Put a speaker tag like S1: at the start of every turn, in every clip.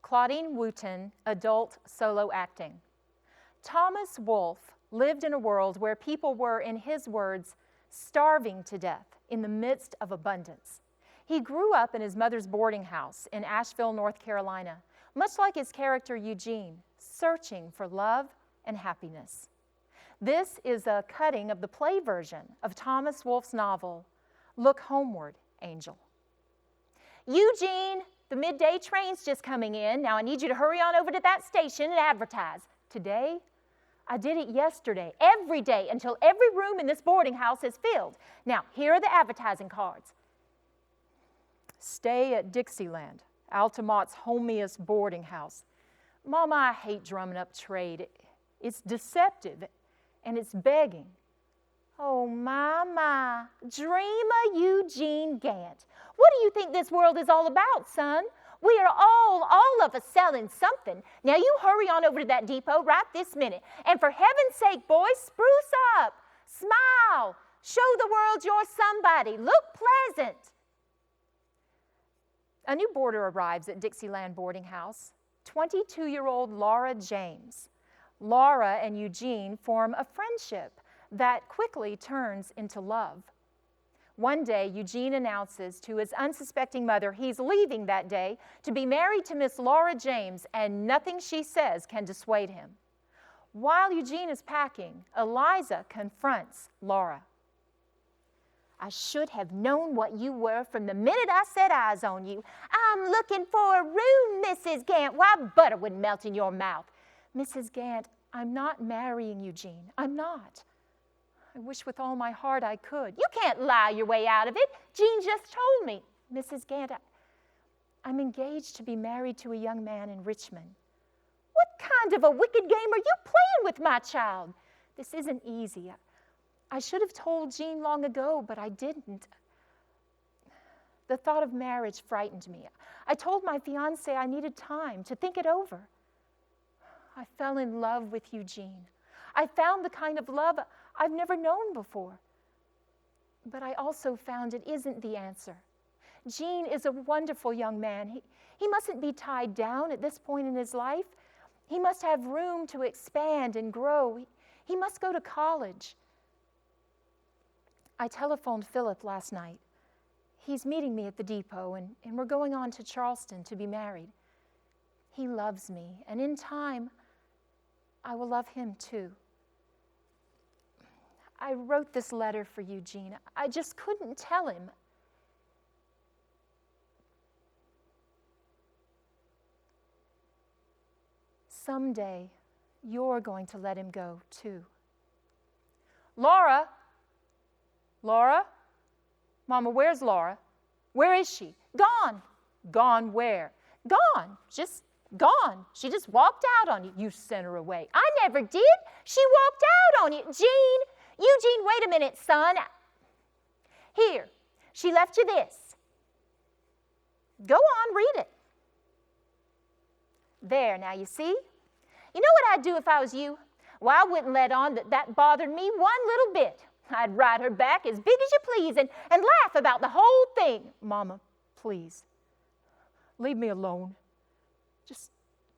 S1: Claudene Wooten, Adult Solo Acting. Thomas Wolfe lived in a world where people were, in his words, starving to death in the midst of abundance. He grew up in his mother's boarding house in Asheville, North Carolina, much like his character Eugene, searching for love and happiness. This is a cutting of the play version of Thomas Wolfe's novel, Look Homeward, Angel. Eugene, the midday train's just coming in. Now I need you to hurry on over to that station and advertise. Today? I did it yesterday, every day, until every room in this boarding house is filled. Now, here are the advertising cards. Stay at Dixieland, Altamont's homiest boarding house. Mama, I hate drumming up trade. It's deceptive, and it's begging. Oh, my, dream of Eugene Gant. What do you think this world is all about, son? We are all of us selling something. Now you hurry on over to that depot right this minute. And for heaven's sake, boys, spruce up, smile, show the world you're somebody, look pleasant. A new boarder arrives at Dixieland boarding house, 22-year-old Laura James. Laura and Eugene form a friendship that quickly turns into love. One day, Eugene announces to his unsuspecting mother he's leaving that day to be married to Miss Laura James, and nothing she says can dissuade him. While Eugene is packing, Eliza confronts Laura. I should have known what you were from the minute I set eyes on you. I'm looking for a room, Mrs. Gant. Why, butter would melt in your mouth. Mrs. Gant, I'm not marrying Eugene. I'm not. I wish with all my heart I could. You can't lie your way out of it. Jean just told me. Mrs. Gant, I'm engaged to be married to a young man in Richmond. What kind of a wicked game are you playing with, my child? This isn't easy. I should have told Jean long ago, but I didn't. The thought of marriage frightened me. I told my fiancé I needed time to think it over. I fell in love with Eugene. I found the kind of love I've never known before. But I also found it isn't the answer. Gene is a wonderful young man. He mustn't be tied down at this point in his life. He must have room to expand and grow. He must go to college. I telephoned Philip last night. He's meeting me at the depot, and we're going on to Charleston to be married. He loves me, and in time, I will love him too. I wrote this letter for Eugene. I just couldn't tell him. Someday, you're going to let him go, too. Laura? Laura? Mama, where's Laura? Where is she? Gone. Gone where? Gone. Just gone. She just walked out on you. You sent her away. I never did. She walked out on you. Jean! Eugene, wait a minute, son. Here, she left you this. Go on, read it. There, now you see? You know what I'd do if I was you? Well, I wouldn't let on that bothered me one little bit. I'd write her back as big as you please and laugh about the whole thing. Mama, please, leave me alone. Just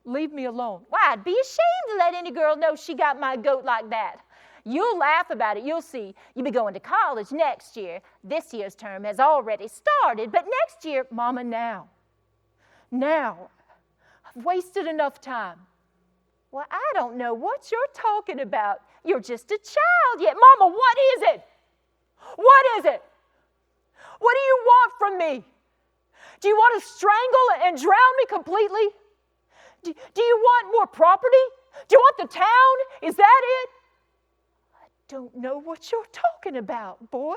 S1: leave me alone. Why, I'd be ashamed to let any girl know she got my goat like that. You'll laugh about it, you'll see. You'll be going to college next year. This year's term has already started, but next year, Mama, now. I've wasted enough time. Well, I don't know what you're talking about. You're just a child yet. Mama, what is it? What is it? What do you want from me? Do you want to strangle and drown me completely? Do you want more property? Do you want the town? Is that it? Don't know what you're talking about, boy.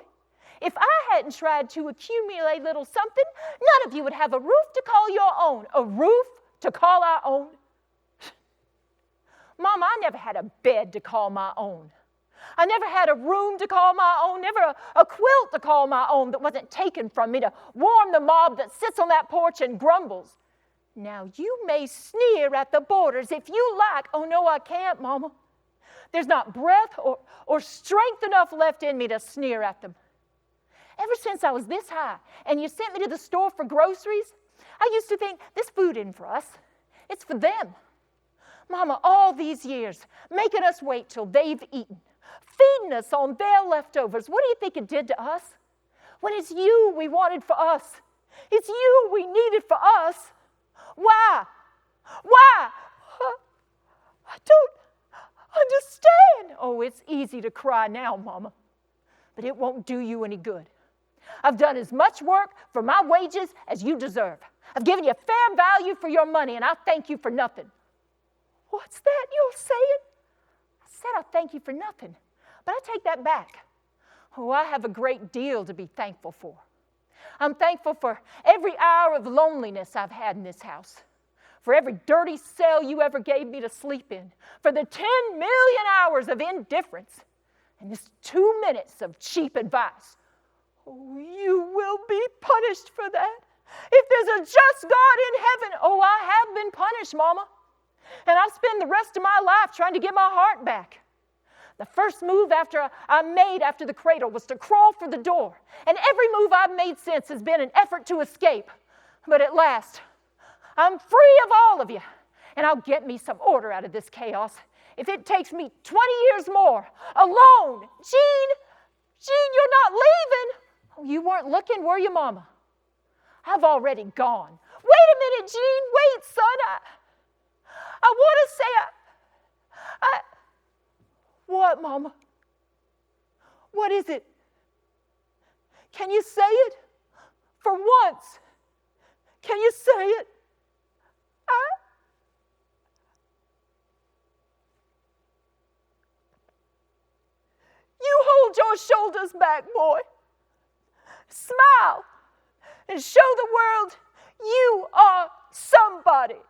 S1: If I hadn't tried to accumulate a little something, none of you would have a roof to call your own. A roof to call our own? Mama, I never had a bed to call my own. I never had a room to call my own, never a quilt to call my own that wasn't taken from me to warm the mob that sits on that porch and grumbles. Now, you may sneer at the boarders if you like. Oh, no, I can't, Mama. There's not breath or strength enough left in me to sneer at them. Ever since I was this high and you sent me to the store for groceries, I used to think, this food isn't for us. It's for them. Mama, all these years, making us wait till they've eaten, feeding us on their leftovers. What do you think it did to us? When it's you we wanted for us. It's you we needed for us. Why? Why? I don't understand. Oh, it's easy to cry now, Mama, but it won't do you any good. I've done as much work for my wages as you deserve. I've given you fair value for your money, and I thank you for nothing. What's that you're saying? I said I thank you for nothing, but I take that back. Oh, I have a great deal to be thankful for. I'm thankful for every hour of loneliness I've had in this house, for every dirty cell you ever gave me to sleep in, for the 10 million hours of indifference, and this 2 minutes of cheap advice. Oh, you will be punished for that. If there's a just God in heaven, oh, I have been punished, Mama. And I'll spend the rest of my life trying to get my heart back. The first move I made after the cradle was to crawl for the door. And every move I've made since has been an effort to escape. But at last, I'm free of all of you. And I'll get me some order out of this chaos if it takes me 20 years more, alone. Jean, you're not leaving. Oh, you weren't looking, were you, Mama? I've already gone. Wait a minute, Jean. Wait, son. I want to say What, Mama? What is it? Can you say it? For once. Can you say it? You hold your shoulders back, boy. Smile and show the world you are somebody.